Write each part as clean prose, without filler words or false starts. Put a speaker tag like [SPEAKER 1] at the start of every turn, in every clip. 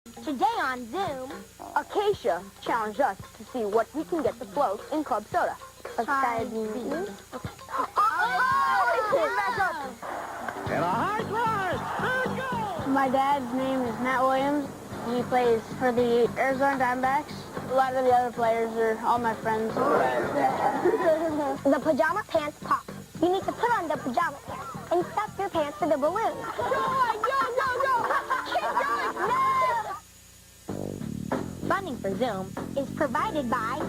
[SPEAKER 1] Today on Zoom, Acacia challenged us to see what we can get to float in club soda.
[SPEAKER 2] And a high climb! There it goes!
[SPEAKER 3] My dad's name is Matt Williams. He plays for the Arizona Diamondbacks. A lot of the other players are all my friends.
[SPEAKER 1] The pajama pants pop. You need to put on the pajama pants and stuff your pants with the balloon. Go! Keep going! No! Funding for Zoom is provided by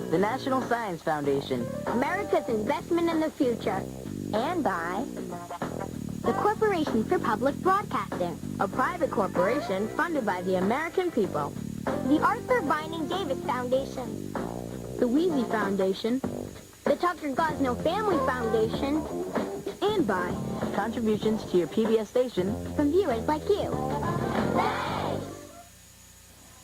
[SPEAKER 4] the National Science Foundation,
[SPEAKER 1] America's Investment in the Future, and by the Corporation for Public Broadcasting,
[SPEAKER 4] a private corporation funded by the American people,
[SPEAKER 1] the Arthur Vining Davis Foundation,
[SPEAKER 4] the Wheezy Foundation,
[SPEAKER 1] the Tucker Gosnell Family Foundation,
[SPEAKER 4] and by contributions to your PBS station
[SPEAKER 1] from viewers like you. Thanks!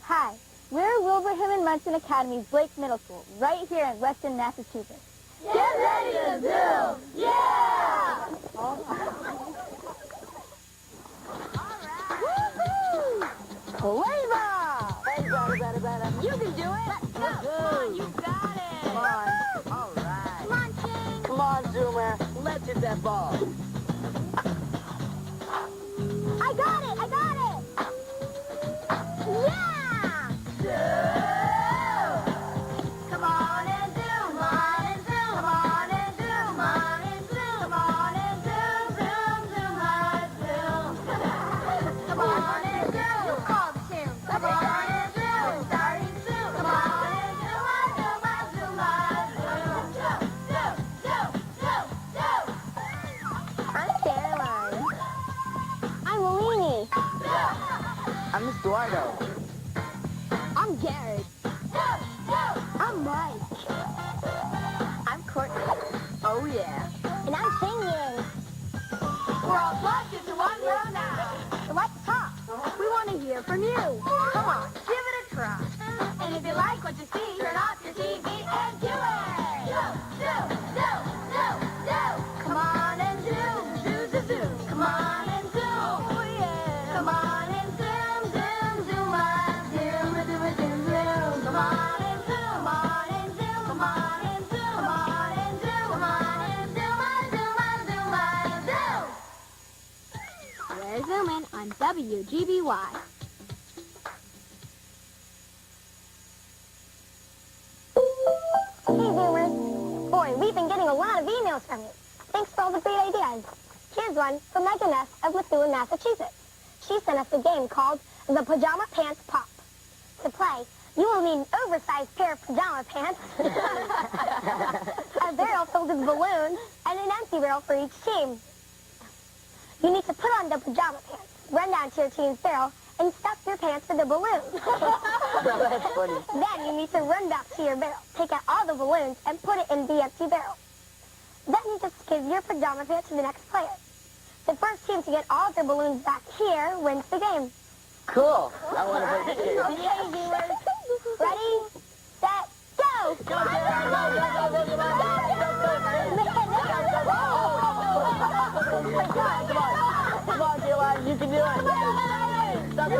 [SPEAKER 3] Hi, we're Wilbraham and Munson Academy's Blake Middle School, right here in Weston, Massachusetts.
[SPEAKER 1] Get ready to Zoom! Yeah!
[SPEAKER 3] All right.
[SPEAKER 1] Flavor! You can do it! Let's go! Come on, you got it!
[SPEAKER 4] Come on. All right.
[SPEAKER 1] Come on, Ching!
[SPEAKER 4] Come on, Zoomer. Let's hit that ball.
[SPEAKER 1] I got it! Yeah! Come on and zoom, come on and zoom, come on and zoom, come on and zoom, come on and zoom, zoom, zoom, zoom. Come on and zoom, you call the tune. Come on and zoom, starting soon. Come on and zoom, zoom, zoom, zoom. I'm Caroline. I'm Lainey.
[SPEAKER 4] I'm Miss Eduardo.
[SPEAKER 1] I'm Garrett. I'm Mike. I'm Courtney.
[SPEAKER 4] Oh, yeah.
[SPEAKER 1] And I'm singing. We're all plugged into one room now. So let's talk. We want to hear from you. Come on, give it a try. And if you like what you see, turn off your TV and do it. Do. Come on and zoom. Zoo. Come on and zoom. Oh, yeah. Come on and zoom. Zoom on. Zoom. Come on and zoom. Come on and zoom. Come on and zoom. Come on and zoom. Come on and zoom. We're zooming on WGBY. Hey, Zoomers. Boy, we've been getting a lot of emails from you. Thanks for all the great ideas. Here's one from Megan S. of Methuen, Massachusetts. She sent us a game called the Pajama Pants Pop. To play, you will need an oversized pair of pajama pants, a barrel filled with balloons, and an empty barrel for each team. You need to put on the pajama pants, run down to your team's barrel, and stuff your pants with the balloons.
[SPEAKER 4] That's funny.
[SPEAKER 1] Then you need to run back to your barrel, take out all the balloons, and put it in the empty barrel. Then you just give your pajama pants to the next player. The first team to get all of their balloons back here wins the game.
[SPEAKER 4] Cool. I want to play this game.
[SPEAKER 1] Okay, viewers. Ready, set, go!
[SPEAKER 4] Come on, Caroline. You can do it. Stop it.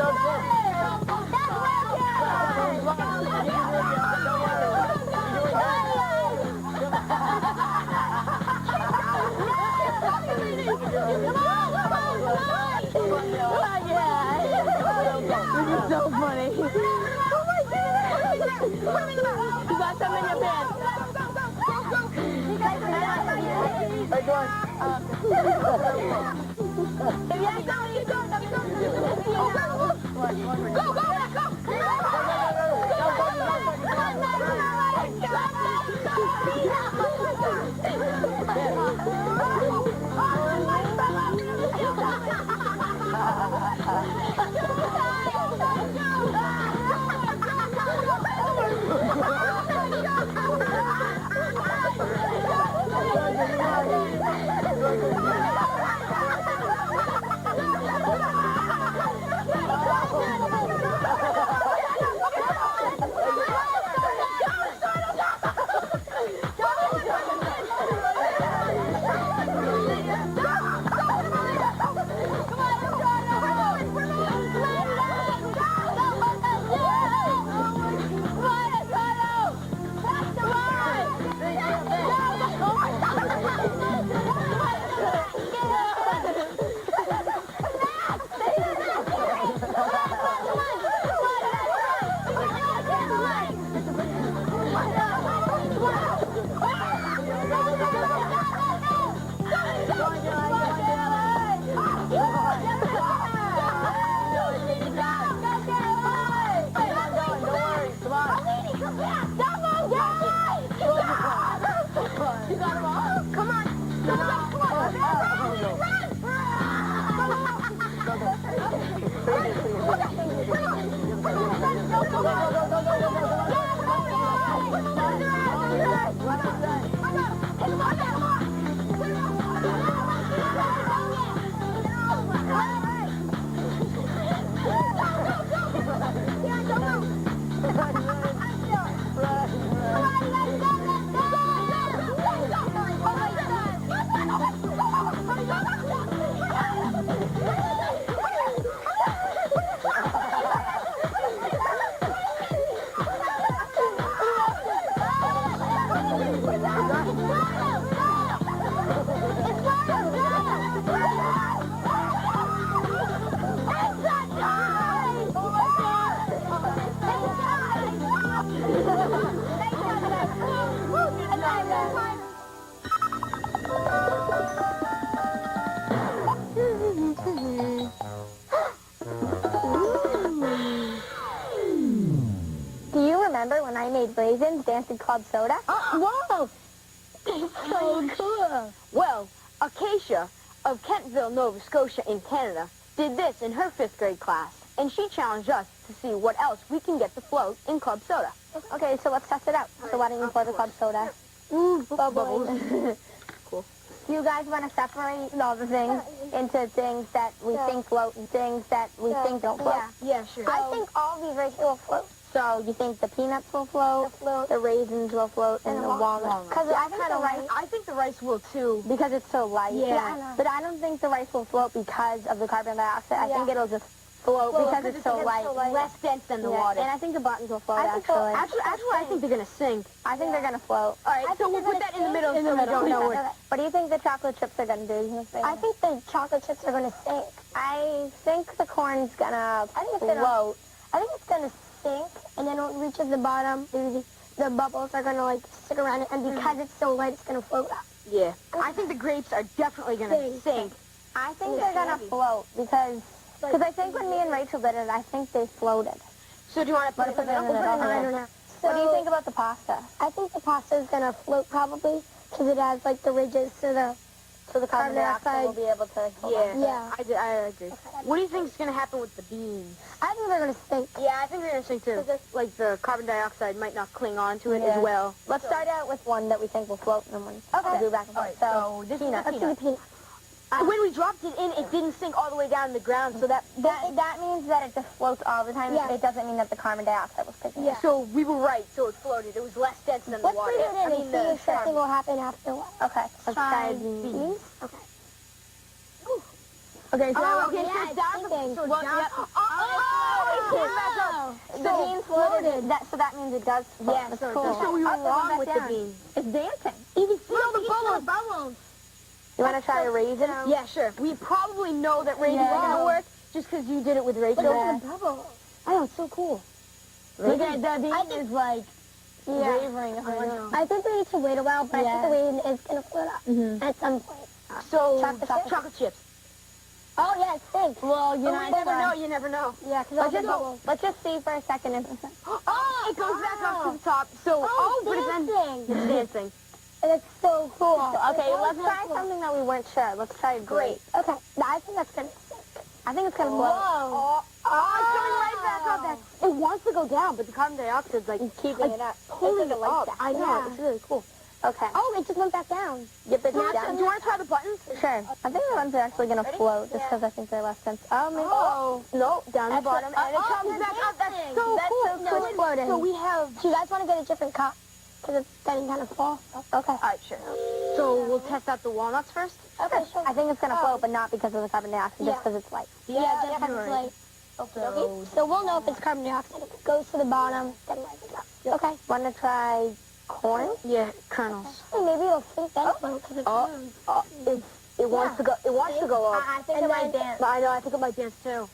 [SPEAKER 4] This is so funny. Oh my goodness! You got some in your pants. Hey, go on. I made raisins danced in club soda.
[SPEAKER 3] Whoa! So cool. Well, Acacia of Kentville, Nova Scotia in Canada did this in her 5th grade class, and she challenged us to see what else we can get to float in club soda.
[SPEAKER 4] Okay, so let's test it out. So why don't you pour the club soda?
[SPEAKER 3] Ooh, bubbles. Cool.
[SPEAKER 4] Do you guys want to separate all the things into things that we think float and things that we think don't float?
[SPEAKER 3] Yeah, sure.
[SPEAKER 4] I think all these right here will float. So you think the peanuts will float, the raisins will float, and the walnuts? Because
[SPEAKER 3] I think the rice will too.
[SPEAKER 4] Because it's so light.
[SPEAKER 3] Yeah.
[SPEAKER 4] But I don't think the rice will float because of the carbon dioxide. I think it'll just float because it's so light.
[SPEAKER 3] Less dense than the water.
[SPEAKER 4] And I think the buttons will float,
[SPEAKER 3] Actually, I think they're going to sink.
[SPEAKER 4] I think they're going to float.
[SPEAKER 3] All right, so we'll put that in the middle so we don't know it.
[SPEAKER 4] What do you think the chocolate chips are going to do? I think the chocolate chips are going to sink. I think the corn's going to float. I think it's going to sink, and then when it reaches the bottom, the bubbles are going to, like, stick around it, and because it's so light, it's going to float up.
[SPEAKER 3] Yeah. I think the grapes are definitely going to sink.
[SPEAKER 4] I think they're going to float because I think when me and Rachel did it, I think they floated.
[SPEAKER 3] So do you want to put it in the middle?
[SPEAKER 4] I don't know. What do you think about the pasta? I think the pasta is going to float probably because it has, like, the ridges so the carbon dioxide will be able to hold on.
[SPEAKER 3] Yeah. I agree. What do you think is going to happen with the beans?
[SPEAKER 4] I think they're going to sink.
[SPEAKER 3] Yeah, I think they're going to sink too. Like the carbon dioxide might not cling on to it as well.
[SPEAKER 4] Let's start out with one that we think will float and then we'll do back and forth.
[SPEAKER 3] So this
[SPEAKER 4] peanut.
[SPEAKER 3] is the peanut. When we dropped it in, it didn't sink all the way down to the ground, so that
[SPEAKER 4] means that it just floats all the time. Yeah. It doesn't mean that the carbon dioxide was sticking.
[SPEAKER 3] Yeah. So we were right, so it floated. It was less dense than the water.
[SPEAKER 4] Let's put it in and see if something will happen after a while. Okay. Let's try beans. Okay. Okay, so
[SPEAKER 3] it's down.
[SPEAKER 4] The beans floated. So that means it does float.
[SPEAKER 3] Yeah,
[SPEAKER 4] that's
[SPEAKER 3] so
[SPEAKER 4] cool.
[SPEAKER 3] So we were wrong with the beans.
[SPEAKER 4] It's dancing.
[SPEAKER 3] You can see all the bubbles.
[SPEAKER 4] You want to try a raisin?
[SPEAKER 3] Yeah, sure. We probably know that raisins are going to work just because you did it with Rachel.
[SPEAKER 4] Look at the bubbles.
[SPEAKER 3] I know, it's so cool.
[SPEAKER 4] Look at the bean is like wavering. I think we need to wait a while, but I think the raisin is going to float up at some point.
[SPEAKER 3] So, chocolate chips.
[SPEAKER 4] Oh, yeah, it stinks. Well,
[SPEAKER 3] you never know.
[SPEAKER 4] Yeah, because let's just see for a second.
[SPEAKER 3] Oh, it goes back up to the top. So, but it's dancing.
[SPEAKER 4] It's so cool. Okay, let's try something that we weren't sure. Let's try grape. Okay, I think that's going to sink. I think it's going to float.
[SPEAKER 3] Whoa. It's coming right back up. It wants to go down, but the carbon dioxide's like
[SPEAKER 4] keeping it up.
[SPEAKER 3] Pulling it up. I know, it's really cool.
[SPEAKER 4] Okay. Oh, it just went back down.
[SPEAKER 3] Yep, it's down. Do you want to try the buttons?
[SPEAKER 4] Sure. I think the ones are actually going to float just because I think they're less dense. Oh, maybe.
[SPEAKER 3] Oh, no, down the bottom. And it comes back up. That's so cool.
[SPEAKER 4] So it's floating.
[SPEAKER 3] So we have...
[SPEAKER 4] Do you guys want to get a different cup? Because it's getting kind of full. Okay. All
[SPEAKER 3] right, sure. So we'll test out the walnuts first?
[SPEAKER 4] Okay, sure. I think it's going to float, but not because of the carbon dioxide, just because it's light.
[SPEAKER 3] Yeah, just because it's light.
[SPEAKER 4] So we'll know if it's carbon dioxide. If it goes to the bottom, then rises up. Okay. Want to try corn?
[SPEAKER 3] Yeah, kernels.
[SPEAKER 4] Maybe it'll sink then because it's
[SPEAKER 3] it wants to go. It wants to go up.
[SPEAKER 4] I think it might dance.
[SPEAKER 3] I know. I think it might dance too.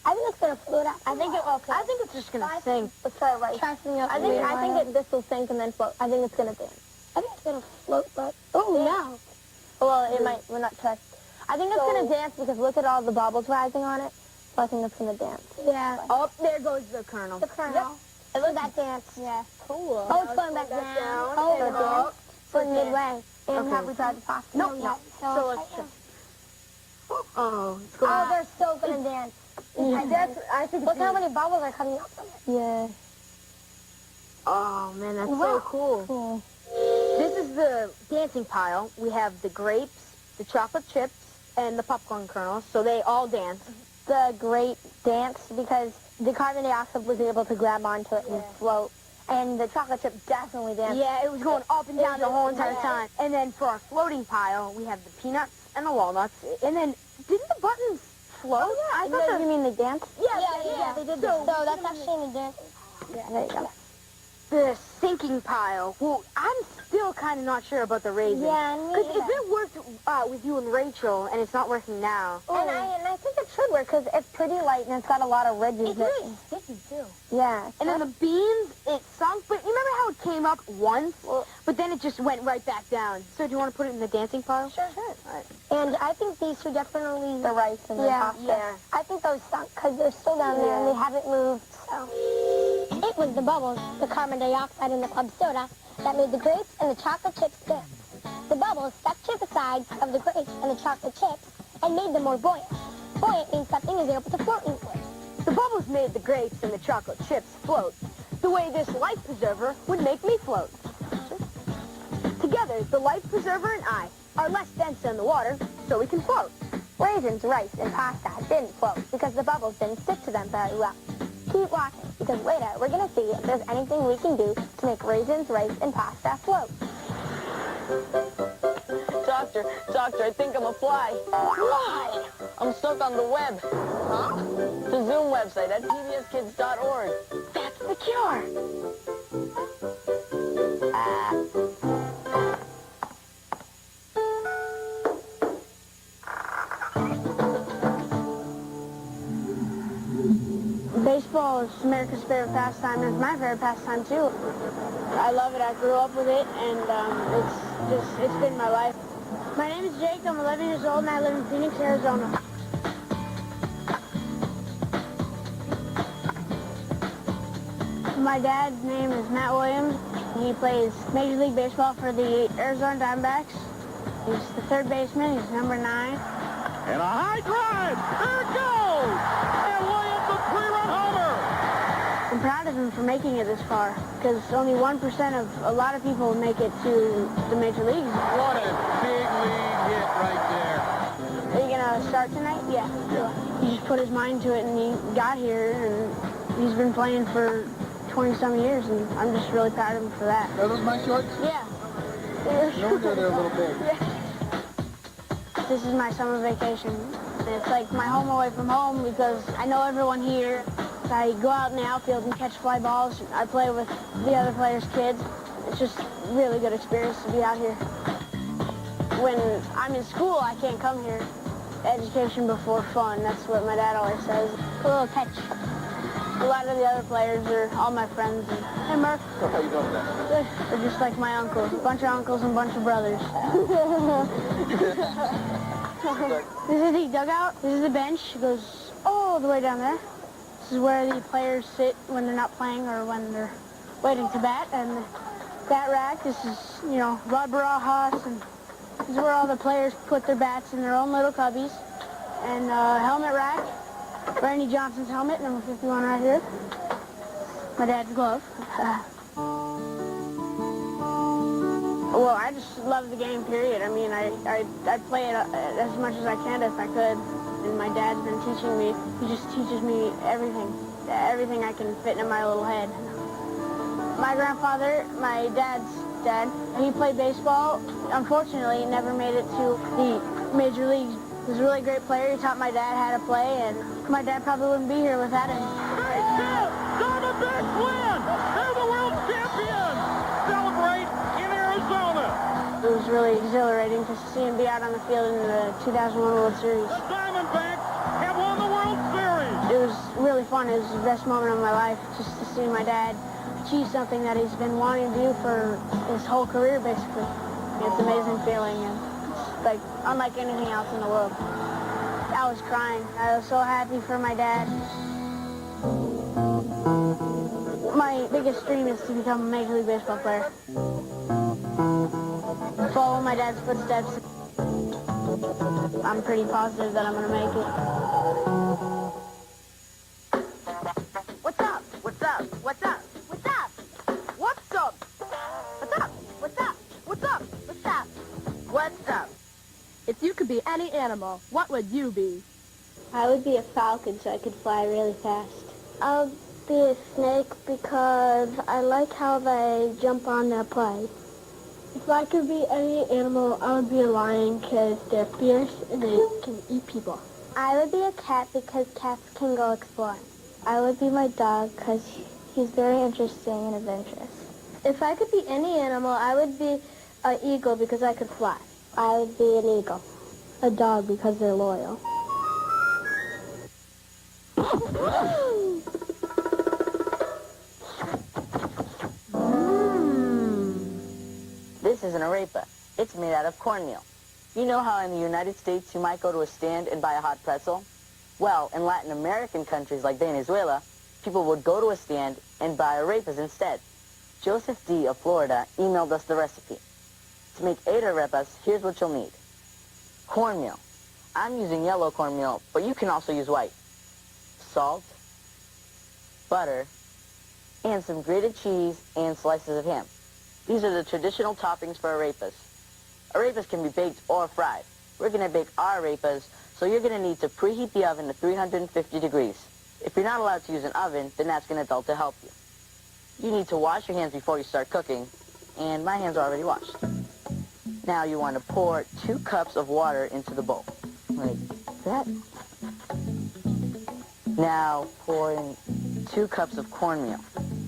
[SPEAKER 4] I think it's gonna float up. I think it will.
[SPEAKER 3] I think it's just gonna sink.
[SPEAKER 4] Let's try it right. I think this will sink and then float. I think it's gonna dance. I think it's gonna float, but no. Well, it might. We're not trust. I think it's gonna dance because look at all the bubbles rising on it. So I think it's gonna dance. Yeah.
[SPEAKER 3] Oh, there goes the kernel.
[SPEAKER 4] The kernel. Yep. It looks that dance. Yeah. Cool. Oh, it's going back down. Oh, so midway. And have we tried the pasta?
[SPEAKER 3] No. So let's just. Oh, it's going.
[SPEAKER 4] Oh, they're still gonna dance.
[SPEAKER 3] I think.
[SPEAKER 4] Look how many bubbles are coming up from it. Yeah.
[SPEAKER 3] Oh man, that's so cool. This is the dancing pile. We have the grapes, the chocolate chips, and the popcorn kernels. So they all dance.
[SPEAKER 4] The grape danced because the carbon dioxide was able to grab onto it and float. And the chocolate chip definitely danced.
[SPEAKER 3] Yeah, it was going up and down the whole entire time. And then for our floating pile, we have the peanuts and the walnuts. And then, didn't the buttons float?
[SPEAKER 4] Oh, yeah. I thought you mean the dance?
[SPEAKER 3] Yeah, they did.
[SPEAKER 4] So that's actually the dancing. Yeah, there you go.
[SPEAKER 3] The sinking pile. Well, I'm still kind of not sure about the raisins.
[SPEAKER 4] Yeah,
[SPEAKER 3] because if it worked with you and Rachel, and it's not working now.
[SPEAKER 4] And I think it should work because it's pretty light and it's got a lot of ridges.
[SPEAKER 3] It's really sticky too.
[SPEAKER 4] Yeah.
[SPEAKER 3] And then the beans, it sunk. But you remember how it came up once, but then it just went right back down. So do you want to put it in the dancing pile?
[SPEAKER 4] Sure. All right. And I think these two definitely the rice and the pasta. Yeah. I think those sunk because they're still down there and they haven't moved. So it It was the bubbles, the carbon dioxide in the club soda, that made the grapes and the chocolate chips stick. The bubbles stuck to the sides of the grapes and the chocolate chips and made them more buoyant. Buoyant means something is able to float easily.
[SPEAKER 3] The bubbles made the grapes and the chocolate chips float, the way this life preserver would make me float. Together, the life preserver and I are less dense than the water, so we can float.
[SPEAKER 4] Raisins, rice, and pasta didn't float because the bubbles didn't stick to them very well. Keep watching, because later we're going to see if there's anything we can do to make raisins, rice, and pasta float.
[SPEAKER 5] Doctor, I think I'm a fly.
[SPEAKER 3] Why?
[SPEAKER 5] I'm stuck on the web.
[SPEAKER 3] Huh?
[SPEAKER 5] The Zoom website at pbskids.org.
[SPEAKER 3] That's the cure. Baseball is America's favorite pastime, and it's my favorite pastime too. I love it. I grew up with it, and it's been my life. My name is Jake. I'm 11 years old, and I live in Phoenix, Arizona. My dad's name is Matt Williams. He plays Major League Baseball for the Arizona Diamondbacks. He's the third baseman. He's number 9.
[SPEAKER 2] And a high drive. There it goes. And Williams a three-run homer.
[SPEAKER 3] I'm proud of him for making it this far, because only 1% of a lot of people make it to the major leagues.
[SPEAKER 2] What a big lead hit right there.
[SPEAKER 3] Are you going to start tonight? Yeah. He just put his mind to it, and he got here, and he's been playing for 20-some years, and I'm just really proud of him for that.
[SPEAKER 6] Are those my shorts?
[SPEAKER 3] Yeah.
[SPEAKER 6] No wonder they're a little big.
[SPEAKER 3] Yeah. This is my summer vacation. It's like my home away from home because I know everyone here. I go out in the outfield and catch fly balls. I play with the other players' kids. It's just a really good experience to be out here. When I'm in school, I can't come here. Education before fun, that's what my dad always says. A little catch. A lot of the other players are all my friends. Hey, Murph.
[SPEAKER 6] How you doing today?
[SPEAKER 3] They're just like my uncles. A bunch of uncles and a bunch of brothers. This is the dugout. This is the bench. It goes all the way down there. This is where the players sit when they're not playing or when they're waiting to bat. And that rack, this is, you know, Rod Barajas, and this is where all the players put their bats in their own little cubbies. And helmet rack, Randy Johnson's helmet, number 51 right here. My dad's glove. Well, I just love the game, period. I mean, I play it as much as I can if I could. And my dad's been teaching me. He just teaches me everything I can fit in my little head. My grandfather, my dad's dad, he played baseball. Unfortunately, he never made it to the major leagues. He was a really great player. He taught my dad how to play, and my dad probably wouldn't be here without him.
[SPEAKER 2] Diamondbacks win. They're the world champions. Celebrate in Arizona.
[SPEAKER 3] It was really exhilarating to see him be out on the field in the 2001 World Series.
[SPEAKER 2] The Diamondbacks have won the World Series.
[SPEAKER 3] It was really fun. It was the best moment of my life, just to see my dad achieve something that he's been wanting to do for his whole career, basically. It's an amazing feeling, and it's like unlike anything else in the world. I was crying. I was so happy for my dad. My biggest dream is to become a Major League Baseball player. Follow my dad's footsteps. I'm pretty positive that I'm going to make it. What's up? What's up? What's up? What's up? What's up? What's up? What's up? What's up? What's up? What's up?
[SPEAKER 7] If you could be any animal, what would you be?
[SPEAKER 4] I would be a falcon so I could fly really fast. I would be a snake because I like how they jump on their prey.
[SPEAKER 7] If I could be any animal, I would be a lion because they're fierce and they can eat people.
[SPEAKER 4] I would be a cat because cats can go exploring. I would be my dog because he's very interesting and adventurous. If I could be any animal, I would be an eagle because I could fly. I would be an eagle. A dog because they're loyal.
[SPEAKER 5] This is an arepa. It's made out of cornmeal. You know how in the United States you might go to a stand and buy a hot pretzel? Well, in Latin American countries like Venezuela, people would go to a stand and buy arepas instead. Joseph D. of Florida emailed us the recipe. To make 8 arepas, here's what you'll need. Cornmeal. I'm using yellow cornmeal, but you can also use white. Salt, butter, and some grated cheese and slices of ham. These are the traditional toppings for arepas. Arepas can be baked or fried. We're going to bake our arepas, so you're going to need to preheat the oven to 350 degrees. If you're not allowed to use an oven, then ask an adult to help you. You need to wash your hands before you start cooking, and my hands are already washed. Now you want to pour 2 cups of water into the bowl, like that. Now pour in 2 cups of cornmeal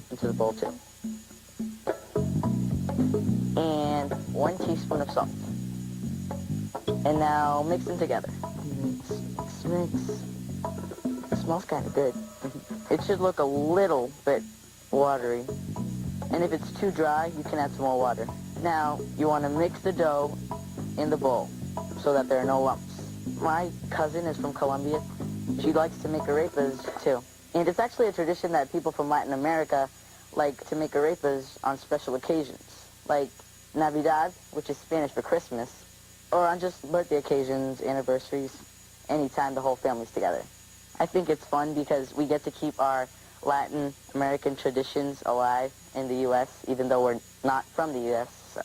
[SPEAKER 5] into the bowl too. And 1 teaspoon of salt. And now mix them together. Mix, mix. It smells kind of good. It should look a little bit watery. And if it's too dry, you can add some more water. Now, you want to mix the dough in the bowl so that there are no lumps. My cousin is from Colombia. She likes to make arepas too. And it's actually a tradition that people from Latin America like to make arepas on special occasions, like Navidad, which is Spanish for Christmas, or on just birthday occasions, anniversaries, anytime the whole family's together. I think it's fun because we get to keep our Latin American traditions alive in the U.S., even though we're not from the U.S. So.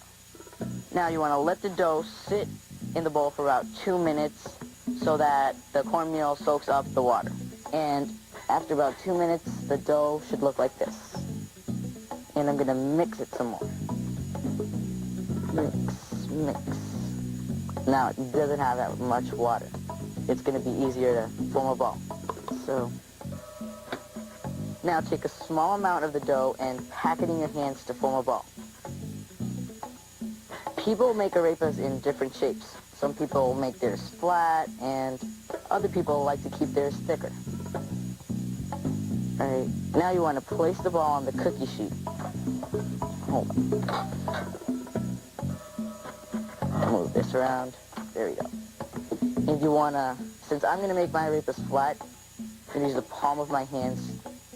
[SPEAKER 5] Now you want to let the dough sit in the bowl for about 2 minutes so that the cornmeal soaks up the water. And after about 2 minutes, the dough should look like this. And I'm going to mix it some more. Mix, mix. Now, it doesn't have that much water. It's going to be easier to form a ball. So, now take a small amount of the dough and pack it in your hands to form a ball. People make arepas in different shapes. Some people make theirs flat, and other people like to keep theirs thicker. Alright, now you want to place the ball on the cookie sheet. Hold on. Move this around. There we go. And you want to, since I'm going to make my arepas flat, I'm going to use the palm of my hands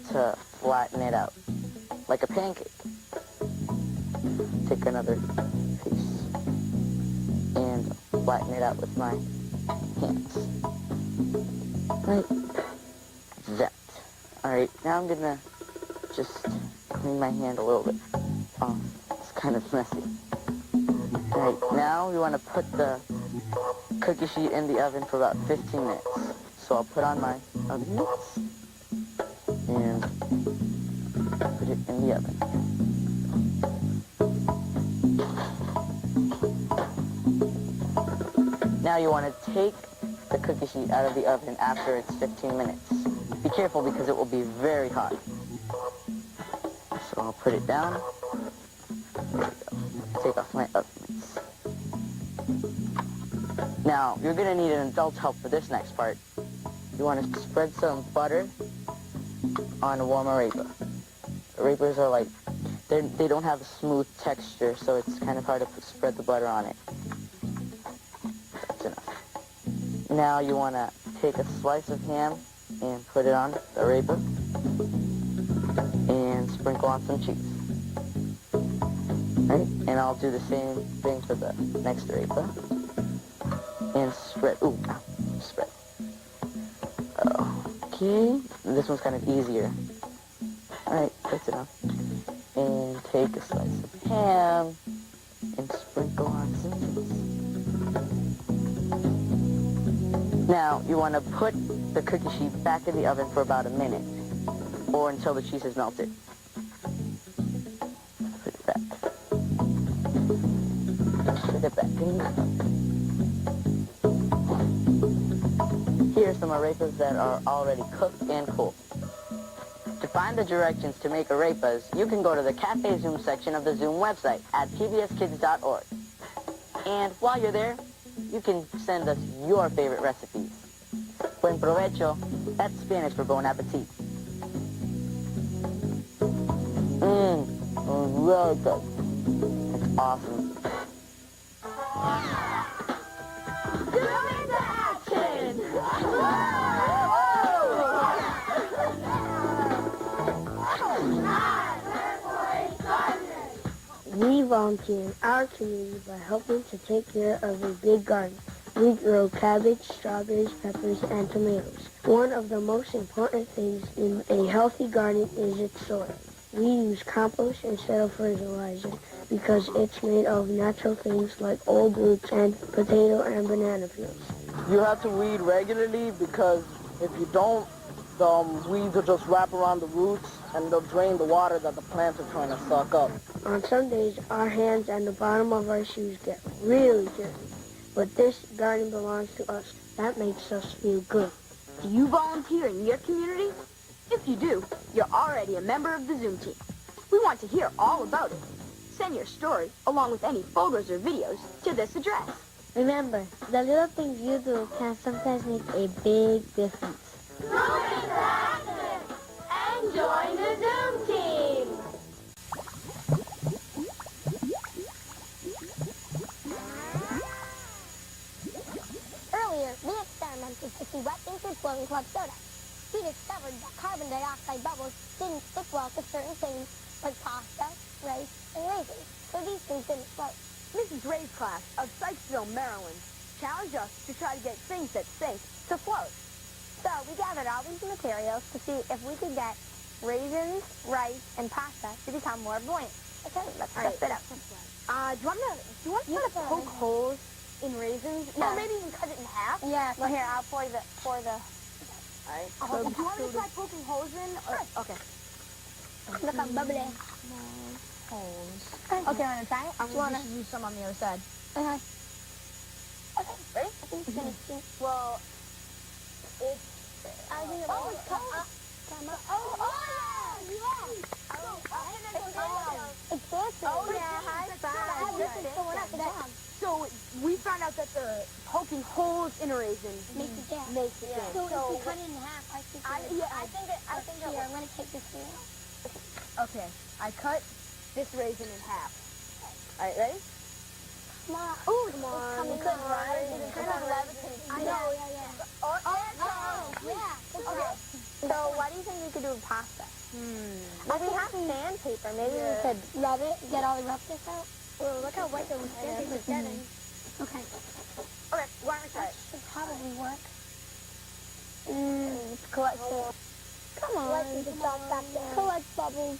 [SPEAKER 5] to flatten it out, like a pancake. Take another piece and flatten it out with my hands. Right. That. Alright, now I'm going to just clean my hand a little bit. Oh, it's kind of messy. Alright, now we want to put the cookie sheet in the oven for about 15 minutes. So I'll put on my oven mitts and put it in the oven. Now you want to take the cookie sheet out of the oven after it's 15 minutes. Be careful because it will be very hot. So I'll put it down. There we go. Take off my oven mitts. Now, you're going to need an adult's help for this next part. You want to spread some butter on a warm arepa. Arepas are like, they don't have a smooth texture, so it's kind of hard to spread the butter on it. That's enough. Now you want to take a slice of ham and put it on the arepa and sprinkle on some cheese. Right? And I'll do the same thing for the next arepa. And spread. Ooh, spread. Okay. This one's kind of easier. Alright, that's enough. And take a slice of ham and sprinkle on some cheese. Now, you want to put the cookie sheet back in the oven for about a minute, or until the cheese has melted. Put it back. Put it back in the oven. Here are some arepas that are already cooked and cooled. To find the directions to make arepas, you can go to the Café Zoom section of the Zoom website at pbskids.org. And while you're there, you can send us your favorite recipes. Buen provecho, that's Spanish for bon appetit. Really good. That's awesome.
[SPEAKER 1] Zoom into action!
[SPEAKER 7] volunteer in our community by helping to take care of a big garden. We grow cabbage, strawberries, peppers, and tomatoes. One of the most important things in a healthy garden is its soil. We use compost instead of fertilizer because it's made of natural things like old roots and potato and banana peels.
[SPEAKER 5] You have to weed regularly because if you don't, the weeds will just wrap around the roots and they'll drain the water that the plants are trying to suck up.
[SPEAKER 7] On some days, our hands and the bottom of our shoes get really dirty. But this garden belongs to us. That makes us feel good.
[SPEAKER 3] Do you volunteer in your community? If you do, you're already a member of the Zoom team. We want to hear all about it. Send your story, along with any photos or videos, to this address.
[SPEAKER 7] Remember, the little things you do can sometimes make a big difference.
[SPEAKER 1] Move into action and join the Zoom team.
[SPEAKER 4] Earlier, we experimented to see what things would flow in club soda. We discovered that carbon dioxide bubbles didn't stick well to certain things like pasta, rice, and raisins, so these things didn't float.
[SPEAKER 3] Mrs. Ray's class of Sykesville, Maryland, challenged us to try to get things that sink to float.
[SPEAKER 4] So we gathered all these materials to see if we could get raisins, rice, and pasta to become more buoyant. Okay, let's test it out.
[SPEAKER 3] Do you want to try to poke holes in raisins?
[SPEAKER 4] Yeah.
[SPEAKER 3] Or maybe even cut it in half?
[SPEAKER 4] Yeah, well here, I'll pour the...
[SPEAKER 3] Alright. So do you want to try poking holes in? Or, okay.
[SPEAKER 4] Look how bubbly.
[SPEAKER 3] Holes.
[SPEAKER 4] Okay, want to try it?
[SPEAKER 3] I'm going to use some on the other side.
[SPEAKER 4] Okay.
[SPEAKER 3] Ready?
[SPEAKER 4] I think it's gonna stink.
[SPEAKER 3] Well, it's...
[SPEAKER 4] I think it
[SPEAKER 3] Oh, it's cold.
[SPEAKER 4] It's dancing.
[SPEAKER 3] Oh, yeah, high five.
[SPEAKER 4] This is going up and down.
[SPEAKER 3] So we found out that the poking holes in a raisin
[SPEAKER 4] Makes it jam.
[SPEAKER 3] makes it jam.
[SPEAKER 4] So if we cut it in half, I think
[SPEAKER 3] I think it
[SPEAKER 4] here, I'm going to take this thing out.
[SPEAKER 3] Okay, I cut this raisin in half. Alright, ready?
[SPEAKER 4] Come on.
[SPEAKER 3] Oh, come on.
[SPEAKER 4] Coming
[SPEAKER 3] Come
[SPEAKER 4] good,
[SPEAKER 3] on.
[SPEAKER 4] right?
[SPEAKER 3] It's
[SPEAKER 4] Come
[SPEAKER 3] kind
[SPEAKER 4] on,
[SPEAKER 3] of levitating.
[SPEAKER 4] I know, yeah.
[SPEAKER 3] Okay.
[SPEAKER 4] So what do you think we could do with pasta?
[SPEAKER 3] Well,
[SPEAKER 4] we have sandpaper. Maybe we could rub it, get all the roughness out. Well, look how white the sandpaper's getting. Okay.
[SPEAKER 3] Okay, why don't we try it?
[SPEAKER 4] Should probably work. Collect it. Come on. Collect bubbles.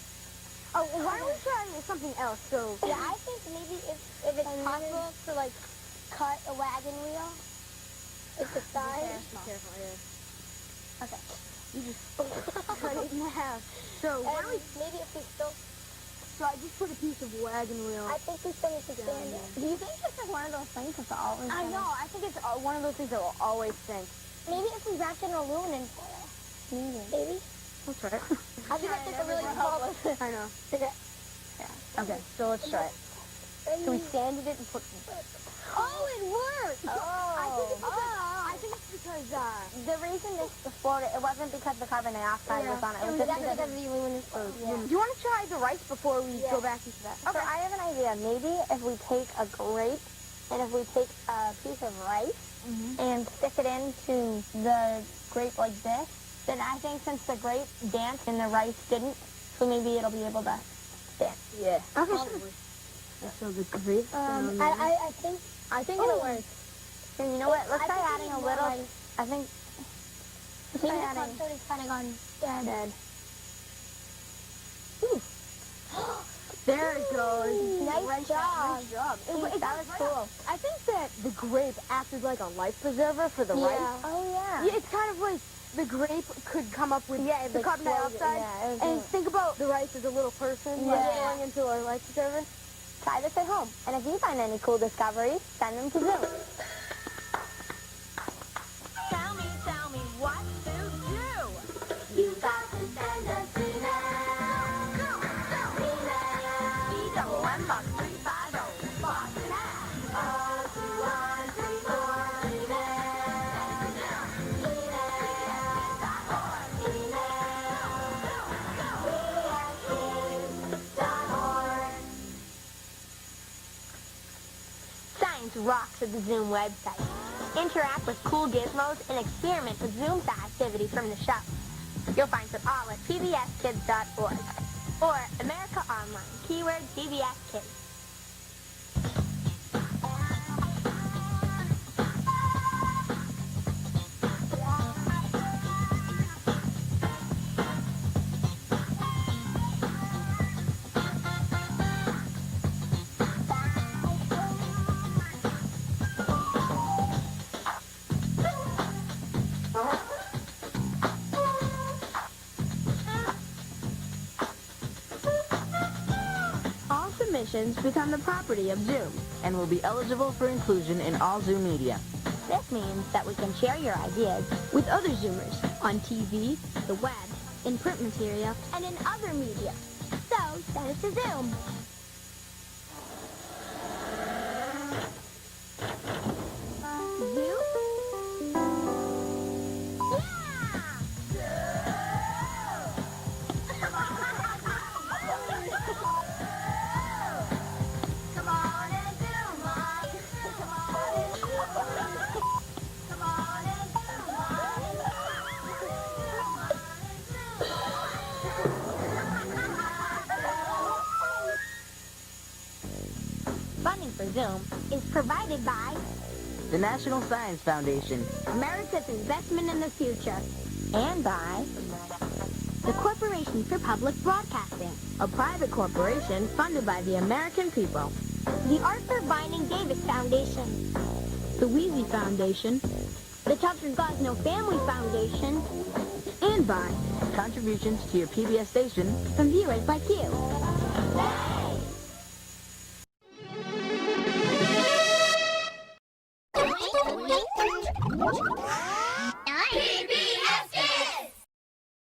[SPEAKER 3] Oh, why don't we try something else? So
[SPEAKER 4] Yeah, I think maybe if it's possible to like cut a wagon wheel at the side.
[SPEAKER 3] Be careful, yeah.
[SPEAKER 4] Okay.
[SPEAKER 3] You just cut it in half. So why don't we?
[SPEAKER 4] Maybe if we still,
[SPEAKER 3] So I just put a piece of wagon wheel.
[SPEAKER 4] I think we still need to stand it. Do you think it's like one of those things that's always?
[SPEAKER 3] I know. I think it's one of those things that will always sink.
[SPEAKER 4] Maybe if we wrapped it in aluminum foil. Maybe.
[SPEAKER 3] Let's try it.
[SPEAKER 4] I think that's like a really good
[SPEAKER 3] I know.
[SPEAKER 4] Okay.
[SPEAKER 3] Okay, so let's try it. So we sanded it and put.
[SPEAKER 4] Oh, it worked!
[SPEAKER 3] I think it's because
[SPEAKER 4] The reason this floated, it wasn't because the carbon dioxide was on it. It was just because of the aluminum foil.
[SPEAKER 3] Do you want to try the rice before we go back into that?
[SPEAKER 4] Okay, I have an idea. Maybe if we take a grape and if we take a piece of rice and stick it into the grape like this, then I think since the grape danced and the rice didn't, so maybe it'll be able to dance.
[SPEAKER 3] Yeah.
[SPEAKER 4] Okay,
[SPEAKER 3] Probably. So the grape.
[SPEAKER 4] I think it'll work. Here, you know what? Let's try adding a little. I think. Let's try adding. It's kind of gone dead.
[SPEAKER 3] There it goes.
[SPEAKER 4] Nice job.
[SPEAKER 3] Nice job.
[SPEAKER 4] That was cool.
[SPEAKER 3] I think that the grape acted like a life preserver for the rice.
[SPEAKER 4] Oh yeah.
[SPEAKER 3] Yeah, it's kind of like the grape could come up with the carbon dioxide. And think about the rice as a little person going into a life preserver.
[SPEAKER 4] Try this at home. And if you find any cool discoveries, send them to Zoom.
[SPEAKER 1] Tell me what to do. You got to send us email.
[SPEAKER 4] Science rocks at the Zoom website. Interact with cool gizmos and experiment with Zoom Sci activities from the show. You'll find them all at pbskids.org or America Online, keyword PBS Kids.
[SPEAKER 3] transmissions become the property of Zoom.
[SPEAKER 5] and will be eligible for inclusion in all Zoom media.
[SPEAKER 4] This means that we can share your ideas
[SPEAKER 3] With other Zoomers on TV, the web,
[SPEAKER 4] in print material and in other media. So, send us to Zoom. Zoom?
[SPEAKER 1] Come on and Zoom on. Come on and Zoom on. Come on and Zoom on.
[SPEAKER 4] Funding for Zoom is provided by
[SPEAKER 5] The National Science Foundation,
[SPEAKER 4] America's Investment in the Future, and by the Corporation for Public Broadcasting,
[SPEAKER 3] a private corporation funded by the American people.
[SPEAKER 4] the Arthur Vining Davis Foundation,
[SPEAKER 3] The Wheezy Foundation,
[SPEAKER 4] the Tucker Gosnell Family Foundation,
[SPEAKER 3] and by
[SPEAKER 5] contributions to your PBS station,
[SPEAKER 4] from viewers like you.